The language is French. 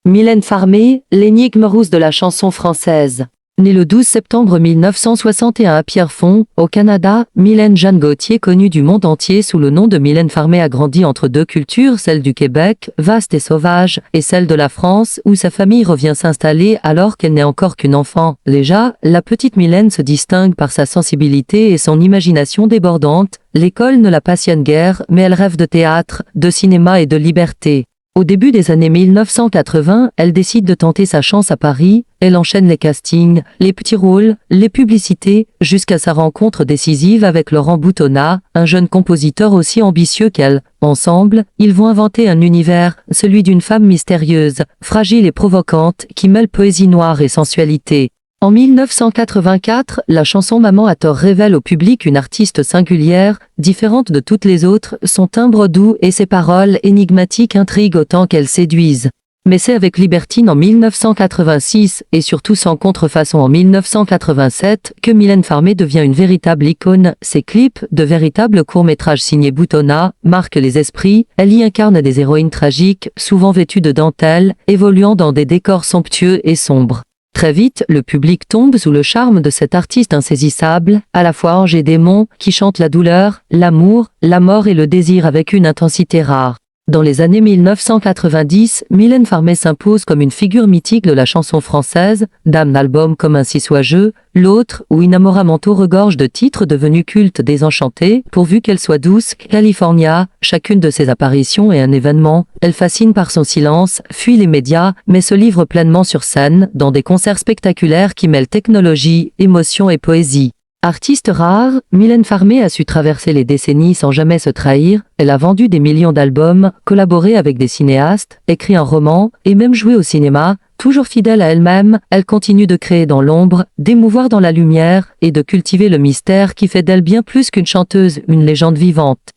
Mylène Farmé, l'énigme rousse de la chanson française. Née le 12 septembre 1961 à Pierrefonds, au Canada, Mylène Jeanne Gauthier, connue du monde entier sous le nom de Mylène Farmé, a grandi entre deux cultures, celle du Québec, vaste et sauvage, et celle de la France, où sa famille revient s'installer alors qu'elle n'est encore qu'une enfant. Déjà, la petite Mylène se distingue par sa sensibilité et son imagination débordante. L'école ne la passionne guère, mais elle rêve de théâtre, de cinéma et de liberté. Au début des années 1980, elle décide de tenter sa chance à Paris. Elle enchaîne les castings, les petits rôles, les publicités, jusqu'à sa rencontre décisive avec Laurent Boutonnat, un jeune compositeur aussi ambitieux qu'elle. Ensemble, ils vont inventer un univers, celui d'une femme mystérieuse, fragile et provocante, qui mêle poésie noire et sensualité. En 1984, la chanson Maman a tort révèle au public une artiste singulière, différente de toutes les autres. Son timbre doux et ses paroles énigmatiques intriguent autant qu'elles séduisent. Mais c'est avec Libertine en 1986, et surtout Sans contrefaçon en 1987, que Mylène Farmé devient une véritable icône. Ses clips, de véritables courts-métrages signés Boutonnat, marquent les esprits. Elle y incarne des héroïnes tragiques, souvent vêtues de dentelle, évoluant dans des décors somptueux et sombres. Très vite, le public tombe sous le charme de cette artiste insaisissable, à la fois ange et démon, qui chante la douleur, l'amour, la mort et le désir avec une intensité rare. Dans les années 1990, Mylène Farmé s'impose comme une figure mythique de la chanson française, d'un album comme Ainsi soit-je, l'autre, ou Innamoramento regorge de titres devenus cultes. Désenchantée, pourvu qu'elle soit douce, California, chacune de ses apparitions est un événement. Elle fascine par son silence, fuit les médias, mais se livre pleinement sur scène, dans des concerts spectaculaires qui mêlent technologie, émotion et poésie. Artiste rare, Mylène Farmé a su traverser les décennies sans jamais se trahir. Elle a vendu des millions d'albums, collaboré avec des cinéastes, écrit un roman, et même joué au cinéma. Toujours fidèle à elle-même, elle continue de créer dans l'ombre, d'émouvoir dans la lumière, et de cultiver le mystère qui fait d'elle bien plus qu'une chanteuse, une légende vivante.